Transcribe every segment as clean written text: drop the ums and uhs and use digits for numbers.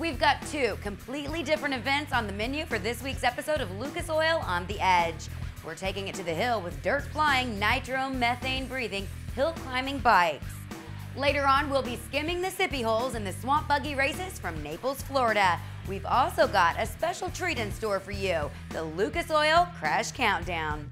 We've got two completely different events on the menu for this week's episode of Lucas Oil on the Edge. We're taking it to the hill with dirt flying, nitro methane breathing, hill climbing bikes. Later on, we'll be skimming the sippy holes in the Swamp Buggy races from Naples, Florida. We've also got a special treat in store for you, the Lucas Oil Crash Countdown.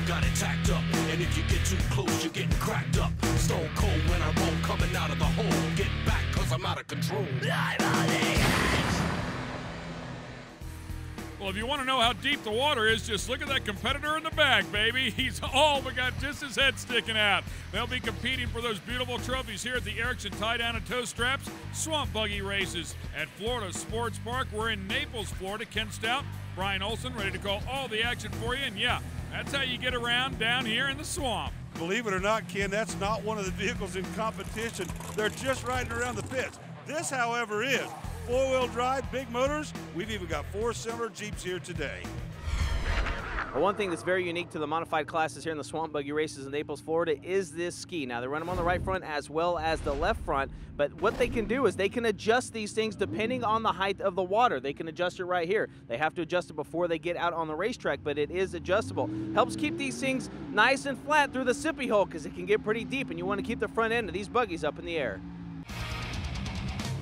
Got it tacked up, and if you get too close, you're getting cracked up. Stone cold when I roll, coming out of the hole. Get back, cause I'm out of control. I'm on the edge. Well, if you want to know how deep the water is, just look at that competitor in the back, baby. He's all but got just his head sticking out. They'll be competing for those beautiful trophies here at the Erickson Tie Down and Toe Straps Swamp Buggy races at Florida Sports Park. We're in Naples, Florida. Ken Stout, Brian Olson, ready to call all the action for you. And yeah, that's how you get around down here in the swamp. Believe it or not, Ken, that's not one of the vehicles in competition. They're just riding around the pits. This, however, is four-wheel drive, big motors. We've even got 4 similar Jeeps here today. Well, one thing that's very unique to the modified classes here in the Swamp Buggy races in Naples, Florida is this ski. Now, they run them on the right front as well as the left front, but what they can do is they can adjust these things depending on the height of the water. They can adjust it right here. They have to adjust it before they get out on the racetrack, but it is adjustable. Helps keep these things nice and flat through the sippy hole because it can get pretty deep, and you want to keep the front end of these buggies up in the air.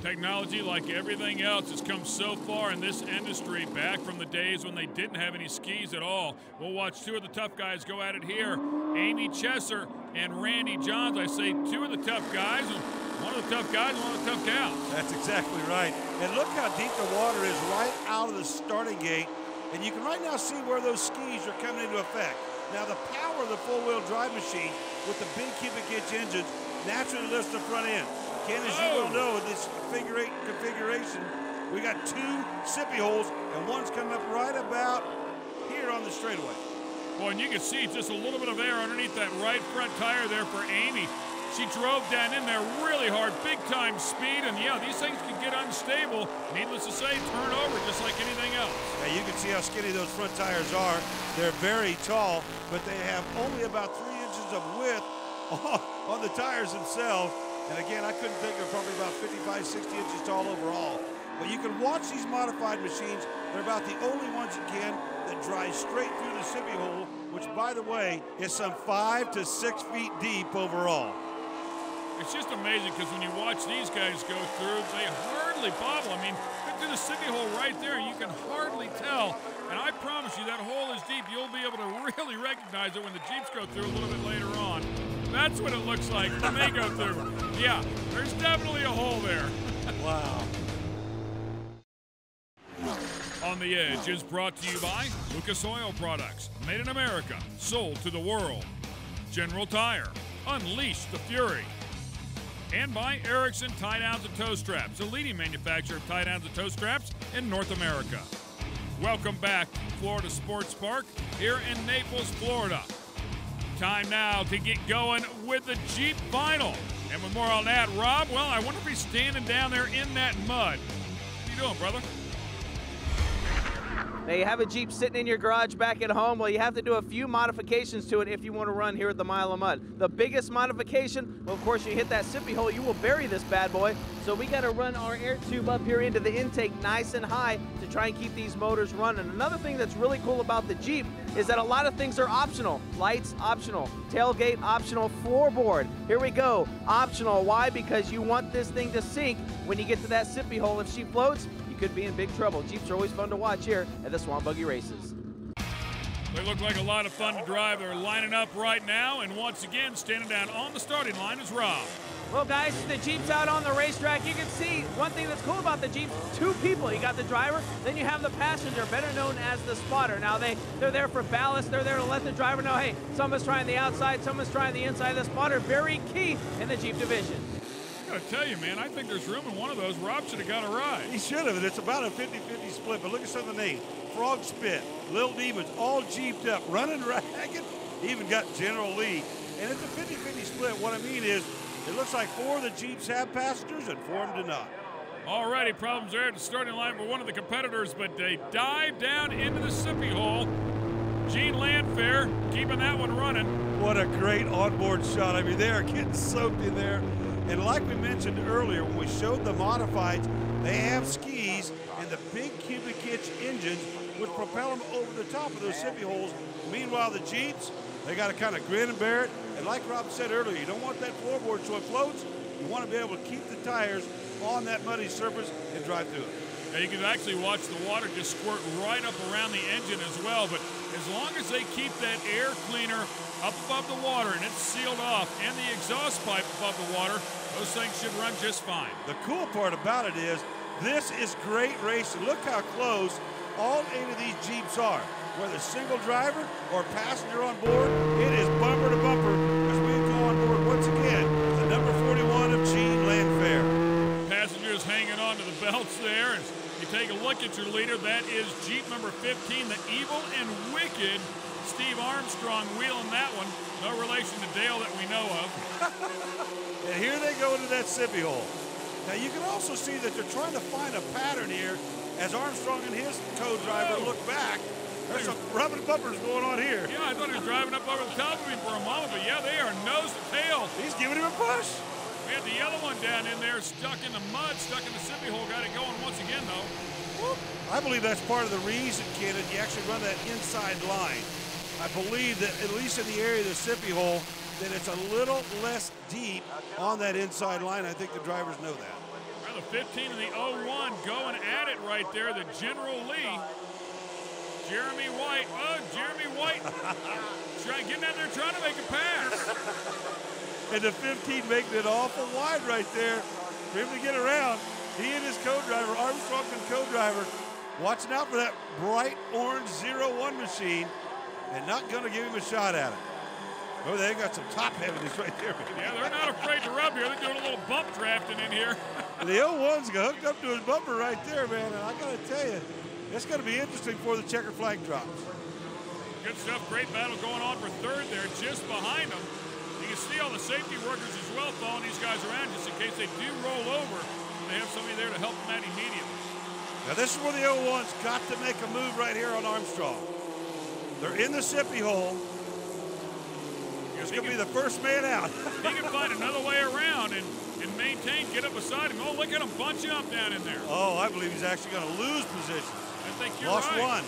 Technology, like everything else, has come so far in this industry back from the days when they didn't have any skis at all. We'll watch two of the tough guys go at it here. Amy Chesser and Randy Johns. I say two of the tough guys, and one of the tough guys and one of the tough gals. That's exactly right. And look how deep the water is right out of the starting gate. And you can right now see where those skis are coming into effect. Now, the power of the four-wheel drive machine with the big cubic inch engines naturally lifts the front end. Ken, as you well know, with this figure 8 configuration, we got 2 sippy holes, and one's coming up right about here on the straightaway. Boy, and you can see just a little bit of air underneath that right front tire there for Amy. She drove down in there really hard, big-time speed, and yeah, these things can get unstable. Needless to say, turn over just like anything else. Yeah, you can see how skinny those front tires are. They're very tall, but they have only about 3 inches of width on the tires themselves. And again, I couldn't think they're probably about 55, 60 inches tall overall. But you can watch these modified machines. They're about the only ones you can that drive straight through the sippy hole, which, by the way, is some 5 to 6 feet deep overall. It's just amazing because when you watch these guys go through, they hardly bobble. I mean, get to the sippy hole right there, and you can hardly tell. And I promise you, that hole is deep. You'll be able to really recognize it when the Jeeps go through a little bit later on. That's what it looks like when they go through. Yeah, there's definitely a hole there. Wow. On the Edge is brought to you by Lucas Oil Products, made in America, sold to the world. General Tire, unleash the fury. And by Erickson Tie Downs and Toe Straps, a leading manufacturer of tie downs and toe straps in North America. Welcome back to Florida Sports Park here in Naples, Florida. Time now to get going with the Jeep final. And with more on that, Rob, well, I wonder if he's standing down there in that mud. What are you doing, brother? Now, you have a Jeep sitting in your garage back at home. Well, you have to do a few modifications to it if you want to run here at the Mile of Mud. The biggest modification, well, of course, you hit that sippy hole, you will bury this bad boy. So we got to run our air tube up here into the intake nice and high to try and keep these motors running. Another thing that's really cool about the Jeep is that a lot of things are optional. Lights, optional. Tailgate, optional. Floorboard, here we go, optional. Why? Because you want this thing to sink when you get to that sippy hole. If she floats, could be in big trouble. Jeeps are always fun to watch here at the Swamp Buggy races. They look like a lot of fun to drive. They're lining up right now, and once again, standing down on the starting line is Rob. Well, guys, the Jeep's out on the racetrack. You can see one thing that's cool about the Jeep, 2 people. You got the driver, then you have the passenger, better known as the spotter. Now, they're there for ballast. They're there to let the driver know, hey, someone's trying the outside, someone's trying the inside. The spotter, very key in the Jeep division. I gotta tell you, man, I think there's room in one of those. Rob should have got a ride. He should have, and it's about a 50-50 split. But look at some of the names. Frog Spit, Lil Demons, all Jeeped up, running ragged. Even got General Lee. And it's a 50-50 split. What I mean is, it looks like 4 of the Jeeps have passengers and 4 of them do not. Already problems there at the starting line for one of the competitors, but they dive down into the sippy hole. Gene Landfair keeping that one running. What a great onboard shot. I mean, they are getting soaked in there. And like we mentioned earlier, when we showed the modifieds, they have skis and the big cubic inch engines which propel them over the top of those sippy holes. Meanwhile, the Jeeps, they got to kind of grin and bear it. And like Rob said earlier, you don't want that floorboard so it floats. You want to be able to keep the tires on that muddy surface and drive through it. Yeah, you can actually watch the water just squirt right up around the engine as well, but as long as they keep that air cleaner up above the water and it's sealed off and the exhaust pipe above the water, those things should run just fine. The cool part about it is this is great racing. Look how close all 8 of these Jeeps are. Whether single driver or passenger on board, it is bumper to bumper as we go on board once again with the number 41 of Gene Landfair. Passengers hanging on to the belts there. As you take a look at your leader, that is Jeep number 15, the evil and wicked Steve Armstrong wheeling that one. No relation to Dale that we know of. And here they go into that sippy hole. Now you can also see that they're trying to find a pattern here as Armstrong and his co-driver look back. There's some rubbing bumpers going on here. Yeah, I thought he was driving up over the top of him for a moment, but yeah, they are nose to tail. He's giving him a push. We had the yellow one down in there, stuck in the mud, stuck in the sippy hole. Got it going once again, though. I believe that's part of the reason, Ken, that you actually run that inside line. I believe that at least in the area of the sippy hole, that it's a little less deep on that inside line. I think the drivers know that. Well, the 15 and the 01 going at it right there. The General Lee. Jeremy White. Oh, Jeremy White. Getting out there trying to make a pass. And the 15 making it awful wide right there for him to get around. He and his co-driver, Armstrong and co-driver, watching out for that bright orange 01 machine and not going to give him a shot at it. Oh, they got some top heaviness right there. Yeah, they're not afraid to rub here. They're doing a little bump drafting in here. The 01's got hooked up to his bumper right there, man. And I got to tell you, it's going to be interesting before the checker flag drops. Good stuff. Great battle going on for third there, just behind them. You can see all the safety workers as well following these guys around just in case they do roll over. They have somebody there to help them out immediately. Now this is where the 01's got to make a move right here on Armstrong. They're in the sippy hole. He's going to be the first man out. He can find another way around and maintain, get up beside him. Oh, look at him bunching up down in there. Oh, I believe he's actually going to lose position. I think you're Lost right. one.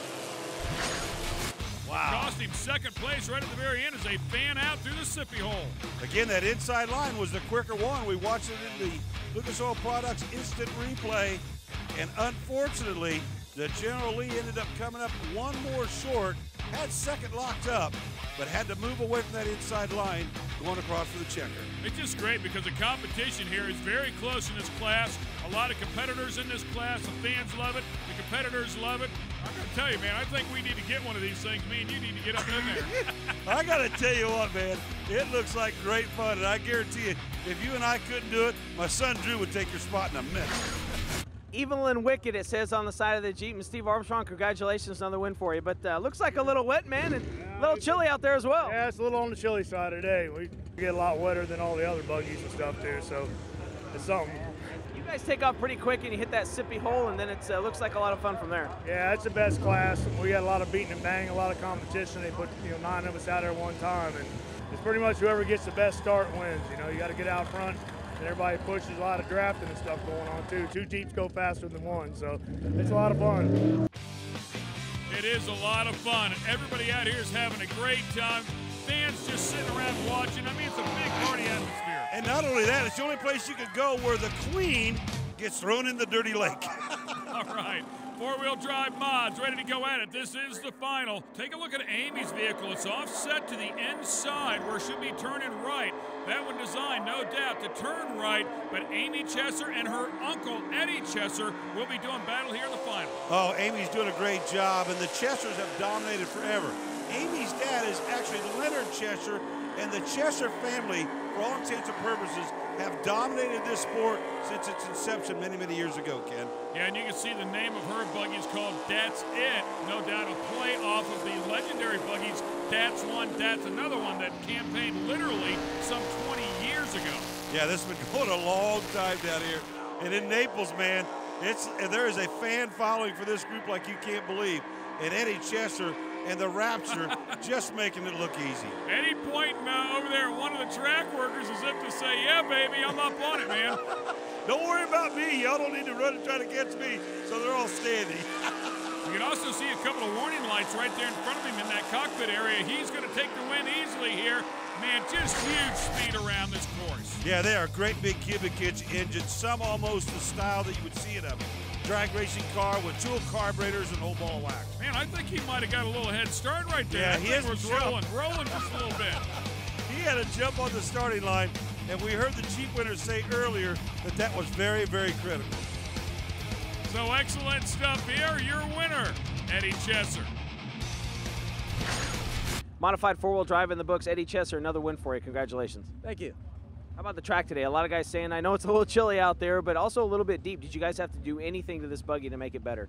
Wow. Cost him second place right at the very end as they fan out through the sippy hole. Again, that inside line was the quicker one. We watched it in the Lucas Oil Products instant replay, and unfortunately, the General Lee ended up coming up one more short, had second locked up, but had to move away from that inside line going across for the checker. It's just great because the competition here is very close in this class. A lot of competitors in this class. The fans love it. The competitors love it. I'm going to tell you, man, I think we need to get one of these things. Me and you need to get up in there. I got to tell you what, man, it looks like great fun, and I guarantee you, if you and I couldn't do it, my son Drew would take your spot in a minute. Evil and wicked, it says on the side of the Jeep. And Steve Armstrong, congratulations, another win for you. But looks like a little wet, man, and a little chilly out there as well. Yeah, it's a little on the chilly side today. We get a lot wetter than all the other buggies and stuff too, so it's something. You guys take off pretty quick and you hit that sippy hole, and then it looks like a lot of fun from there. Yeah, it's the best class. We got a lot of beating and bang, a lot of competition. They put 9 of us out there at one time, and it's pretty much whoever gets the best start wins. You got to get out front. And everybody pushes a lot of drafting and stuff going on too. 2 Jeeps go faster than 1, so it's a lot of fun. It is a lot of fun. Everybody out here is having a great time. Fans just sitting around watching. I mean, it's a big party atmosphere. And not only that, it's the only place you could go where the queen gets thrown in the dirty lake. All right. 4-wheel drive mods ready to go at it. This is the final. Take a look at Amy's vehicle. It's offset to the inside where it should be turning right. That one designed, no doubt, to turn right, but Amy Chesser and her uncle, Eddie Chesser, will be doing battle here in the final. Oh, Amy's doing a great job, and the Chessers have dominated forever. Amy's dad is actually Leonard Chesser, and the Chesser family, for all intents and purposes, have dominated this sport since its inception many, many years ago, Ken. Yeah, and you can see the name of her buggy is called That's It. No doubt a play off of the legendary buggies That's One, That's Another One that campaigned literally some 20 years ago. Yeah, this has been going a long time down here. And in Naples, man, there is a fan following for this group like you can't believe. And Eddie Chesser and the Rapture just making it look easy. Eddie pointing over there at one of the track workers as if to say, yeah, baby, I'm up on it, man. Don't worry about me. Y'all don't need to run and try to catch me. So they're all standing. You can also see a couple of warning lights right there in front of him in that cockpit area. He's going to take the win easily here. Man, just huge speed around this course. Yeah, they are great big cubic inch engines, some almost the style that you would see in a drag racing car with dual carburetors and whole ball wax. Man, I think he might have got a little head start right there. Yeah, that he thing has was a jump. rolling just a little bit. He had a jump on the starting line, and we heard the Jeep winner say earlier that was very, very critical. So excellent stuff here. Your winner, Eddie Chesser. Modified four-wheel drive in the books. Eddie Chesser, another win for you. Congratulations. Thank you. How about the track today? A lot of guys saying, I know it's a little chilly out there, but also a little bit deep. Did you guys have to do anything to this buggy to make it better?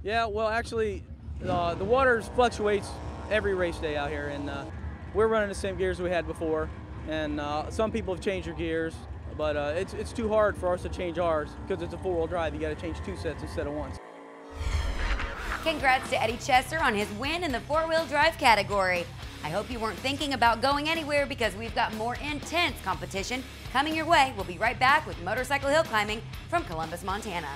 Yeah, well, actually, the water fluctuates every race day out here, and we're running the same gears we had before. And some people have changed their gears, but it's too hard for us to change ours because it's a four-wheel drive. You got to change two sets instead of one. Congrats to Eddie Chesser on his win in the four-wheel drive category. I hope you weren't thinking about going anywhere because we've got more intense competition coming your way. We'll be right back with motorcycle hill climbing from Columbus, Montana.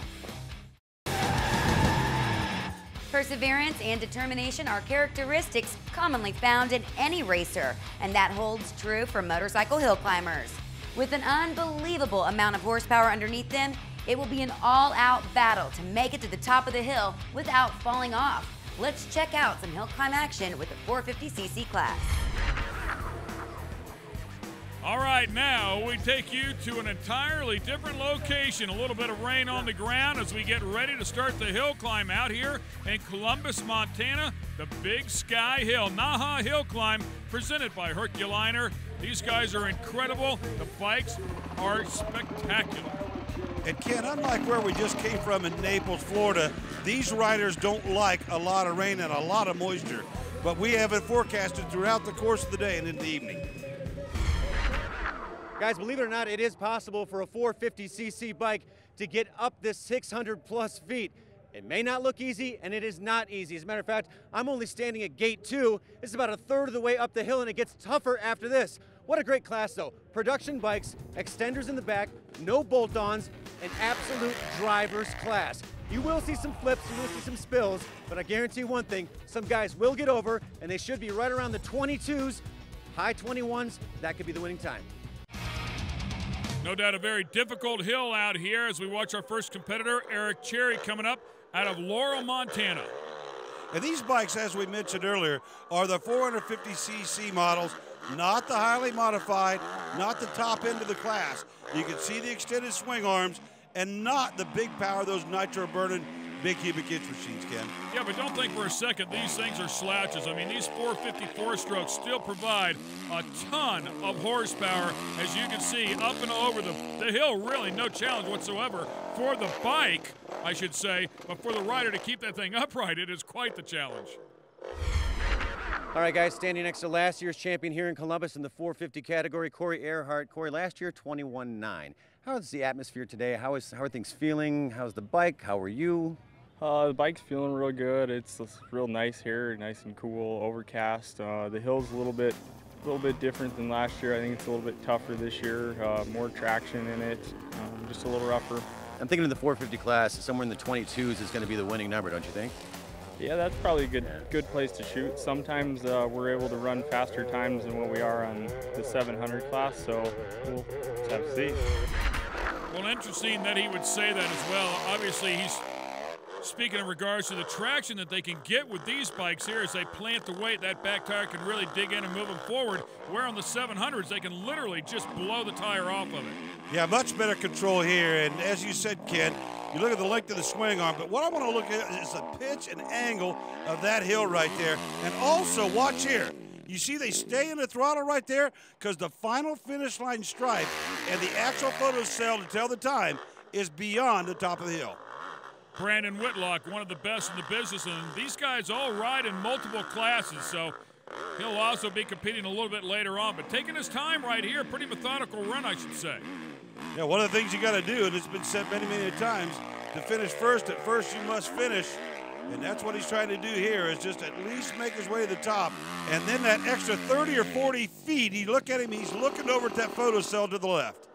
Perseverance and determination are characteristics commonly found in any racer, and that holds true for motorcycle hill climbers. With an unbelievable amount of horsepower underneath them, it will be an all-out battle to make it to the top of the hill without falling off. Let's check out some hill climb action with the 450cc class. All right, now we take you to an entirely different location. A little bit of rain on the ground as we get ready to start the hill climb out here in Columbus, Montana. The Big Sky Hill, Naha Hill Climb, presented by Herculiner. These guys are incredible. The bikes are spectacular. And Ken, unlike where we just came from in Naples, Florida, these riders don't like a lot of rain and a lot of moisture. But we have it forecasted throughout the course of the day and in the evening. Guys, believe it or not, it is possible for a 450cc bike to get up this 600 plus feet. It may not look easy, and it is not easy. As a matter of fact, I'm only standing at gate 2. This is about a third of the way up the hill, and it gets tougher after this. What a great class, though. Production bikes, extenders in the back, no bolt-ons, an absolute driver's class. You will see some flips, you will see some spills, but I guarantee one thing, some guys will get over, and they should be right around the 22s, high 21s. That could be the winning time. No doubt a very difficult hill out here as we watch our first competitor, Eric Cherry, coming up out of Laurel, Montana. And these bikes, as we mentioned earlier, are the 450cc models, not the highly modified, not the top end of the class. You can see the extended swing arms and not the big power, those nitro-burning big cubic inch machines, Ken. Yeah, but don't think for a second these things are slouches. I mean, these 454 strokes still provide a ton of horsepower, as you can see, up and over the hill. Really no challenge whatsoever for the bike, I should say, but for the rider to keep that thing upright, it is quite the challenge. All right, guys, standing next to last year's champion here in Columbus in the 450 category, Corey Earhart. Corey, last year, 21.9. How is the atmosphere today? How are things feeling? How's the bike? How are you? The bike's feeling real good. It's real nice here, nice and cool, overcast. The hill's a little bit different than last year. I think it's a little bit tougher this year, more traction in it, just a little rougher. I'm thinking in the 450 class, somewhere in the 22s is going to be the winning number, don't you think? Yeah, that's probably a good place to shoot. Sometimes we're able to run faster times than what we are on the 700 class, so we'll just have to see. Well, interesting that he would say that as well. Obviously, he's speaking in regards to the traction that they can get with these bikes here as they plant the weight. That back tire can really dig in and move them forward, where on the 700s they can literally just blow the tire off of it. Yeah, much better control here. And as you said, Ken, you look at the length of the swing arm, but what I want to look at is the pitch and angle of that hill right there. And also, watch here. You see they stay in the throttle right there because the final finish line stripe and the actual photo cell to tell the time is beyond the top of the hill. Brandon Whitlock, one of the best in the business, and these guys all ride in multiple classes, so he'll also be competing a little bit later on. But taking his time right here, pretty methodical run, I should say. Yeah, one of the things you got to do, and it's been said many, many times, to finish first, at first you must finish. And that's what he's trying to do here, is just at least make his way to the top. And then that extra 30 or 40 feet, you look at him, he's looking over at that photo cell to the left.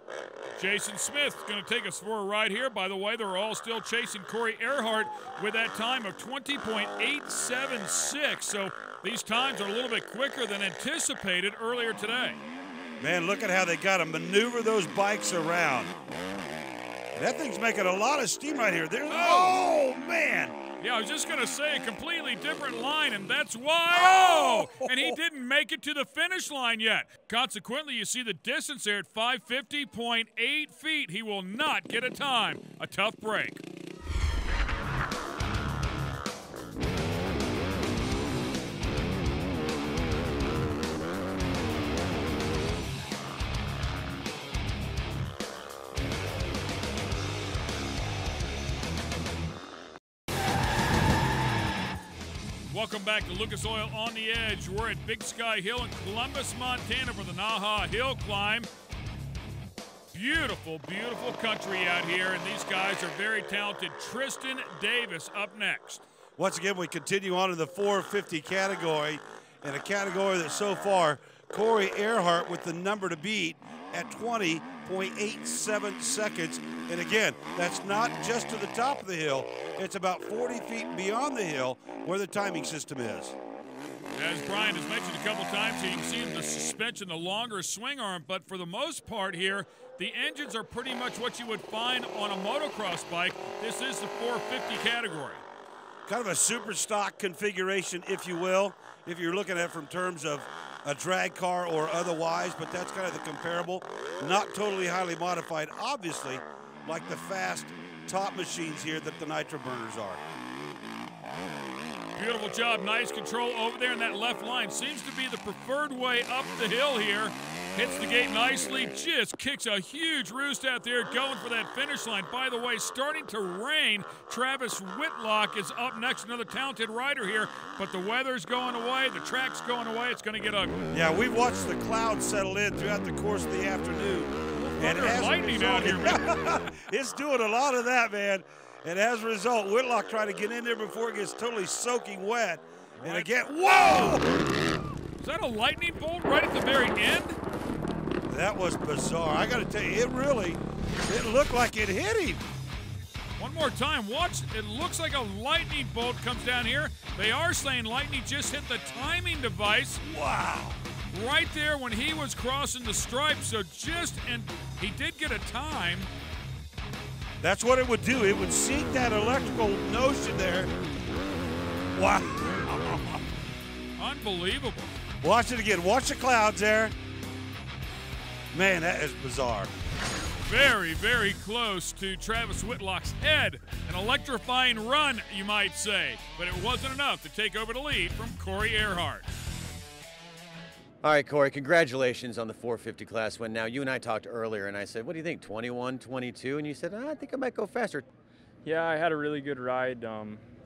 Jason Smith's going to take us for a ride here. By the way, they're all still chasing Corey Earhart with that time of 20.876. So these times are a little bit quicker than anticipated earlier today. Man, look at how they got to maneuver those bikes around. That thing's making a lot of steam right here. Oh, man. Yeah, I was just going to say a completely different line, and that's why. Oh! And he didn't make it to the finish line yet. Consequently, you see the distance there at 550.8 feet. He will not get a time. A tough break. Welcome back to Lucas Oil on the Edge. We're at Big Sky Hill in Columbus, Montana for the Naha Hill Climb. Beautiful, beautiful country out here, and these guys are very talented. Tristan Davis up next. Once again, we continue on in the 450 category, and a category that so far, Corey Earhart with the number to beat at 20.87 seconds. And again, that's not just to the top of the hill. It's about 40 feet beyond the hill where the timing system is. As Brian has mentioned a couple times here, you can see the suspension, the longer swing arm, but for the most part here, the engines are pretty much what you would find on a motocross bike. This is the 450 category. Kind of a super stock configuration, if you will, if you're looking at it from terms of a drag car or otherwise, but that's kind of the comparable. Not totally highly modified, obviously, like the fast top machines here that the nitro burners are. Beautiful job, nice control over there in that left line. Seems to be the preferred way up the hill here. Hits the gate nicely, just kicks a huge roost out there going for that finish line. By the way, starting to rain. Travis Whitlock is up next, another talented rider here, but the weather's going away, the track's going away, it's gonna get ugly. Yeah, we've watched the clouds settle in throughout the course of the afternoon. And as lightning out here, man. It's doing a lot of that, man. And as a result, Whitlock trying to get in there before it gets totally soaking wet. And Right. again, whoa! Is that a lightning bolt right at the very end? That was bizarre. I got to tell you, it looked like it hit him. One more time, watch. It looks like a lightning bolt comes down here. They are saying lightning just hit the timing device. Wow. Right there when he was crossing the stripe. So and he did get a time. That's what it would do. It would seek that electrical notion there. Wow. Unbelievable. Watch it again. Watch the clouds there. Man, that is bizarre. Very, very close to Travis Whitlock's head. An electrifying run, you might say. But it wasn't enough to take over the lead from Corey Earhart. All right, Corey, congratulations on the 450 class win. Now, you and I talked earlier, and I said, what do you think, 21, 22? And you said, I think I might go faster. Yeah, I had a really good ride.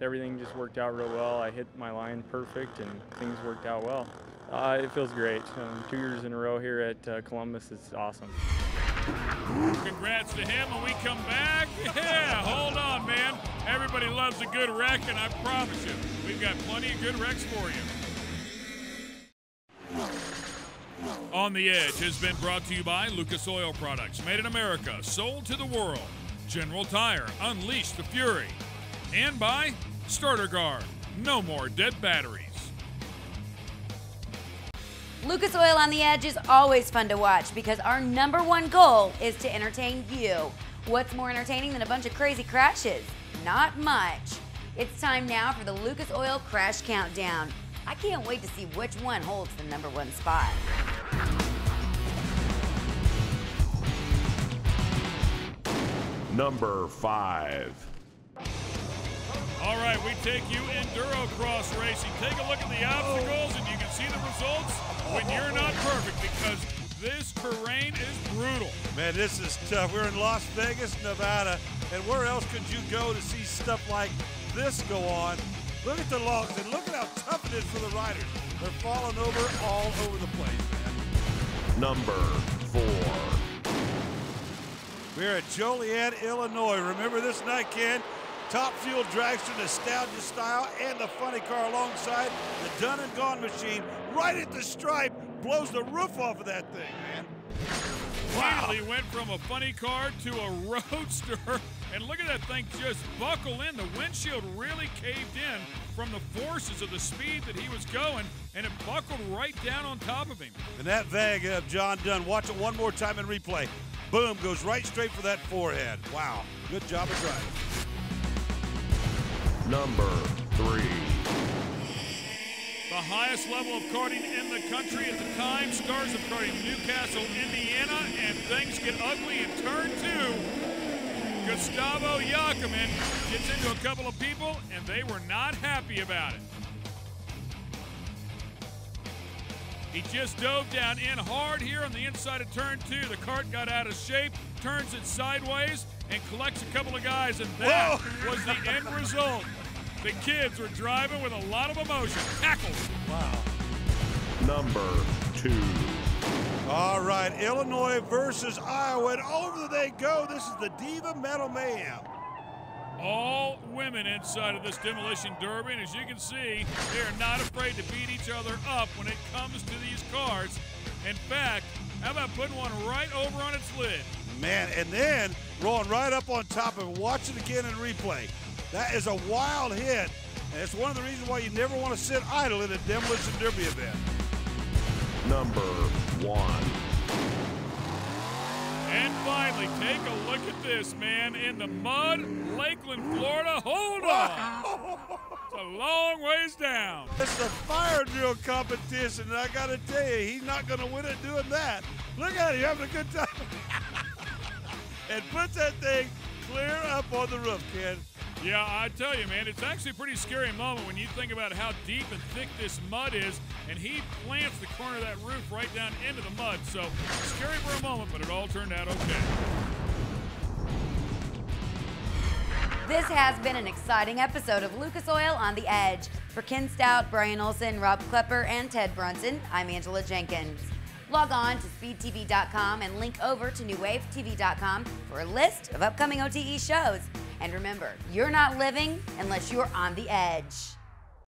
Everything just worked out real well. I hit my line perfect, and things worked out well. It feels great. 2 years in a row here at Columbus, it's awesome. Congrats to him. When we come back, yeah, hold on, man. Everybody loves a good wreck, and I promise you, we've got plenty of good wrecks for you. On the Edge has been brought to you by Lucas Oil Products, made in America, sold to the world. General Tire, unleash the fury. And by Starter Guard, no more dead batteries. Lucas Oil on the Edge is always fun to watch because our #1 goal is to entertain you. What's more entertaining than a bunch of crazy crashes? Not much. It's time now for the Lucas Oil Crash Countdown. I can't wait to see which one holds the #1 spot. Number 5. All right, we take you enduro cross racing. Take a look at the obstacles and you can see the results when you're not perfect because this terrain is brutal. Man, this is tough. We're in Las Vegas, Nevada, and where else could you go to see stuff like this go on? Look at the logs and look at how tough it is for the riders. They're falling over all over the place, man. Number 4. We're at Joliet, Illinois. Remember this night, Ken? Top Fuel dragster, nostalgia style, and the funny car alongside the done and gone machine. Right at the stripe, blows the roof off of that thing, man. Wow. Immediately went from a funny car to a roadster, and look at that thing just buckle in. The windshield really caved in from the forces of the speed that he was going, and it buckled right down on top of him. And that VAG of John Dunn, watch it one more time in replay. Boom, goes right straight for that forehead. Wow, good job of driving. Number 3. The highest level of karting in the country at the time. Stars of Karting, Newcastle, Indiana, and things get ugly in turn 2. Gustavo Yakiman gets into a couple of people, and they were not happy about it. He just dove down in hard here on the inside of turn 2. The kart got out of shape, turns it sideways, and collects a couple of guys, and that was the end result. The kids were driving with a lot of emotion. Tackled. Wow. Number 2. All right, Illinois versus Iowa, and over they go. This is the Diva Metal Mayhem. All women inside of this demolition derby, and as you can see, they are not afraid to beat each other up when it comes to these cars. In fact, how about putting one right over on its lid? Man, and then rolling right up on top of it. Watch it again in replay. That is a wild hit, and it's one of the reasons why you never want to sit idle in a demolition derby event. Number 1. And finally, take a look at this, man. In the mud, Lakeland, Florida. Hold on. It's a long ways down. It's the fire drill competition, and I got to tell you, he's not going to win it doing that. Look at him having a good time. And puts that thing clear up on the roof, Ken. Yeah, I tell you, man, it's actually a pretty scary moment when you think about how deep and thick this mud is, and he plants the corner of that roof right down into the mud. So scary for a moment, but it all turned out okay. This has been an exciting episode of Lucas Oil on the Edge. For Ken Stout, Brian Olson, Rob Klepper, and Ted Brunson, I'm Angela Jenkins. Log on to speedtv.com and link over to newwavetv.com for a list of upcoming OTE shows. And remember, you're not living unless you're on the edge.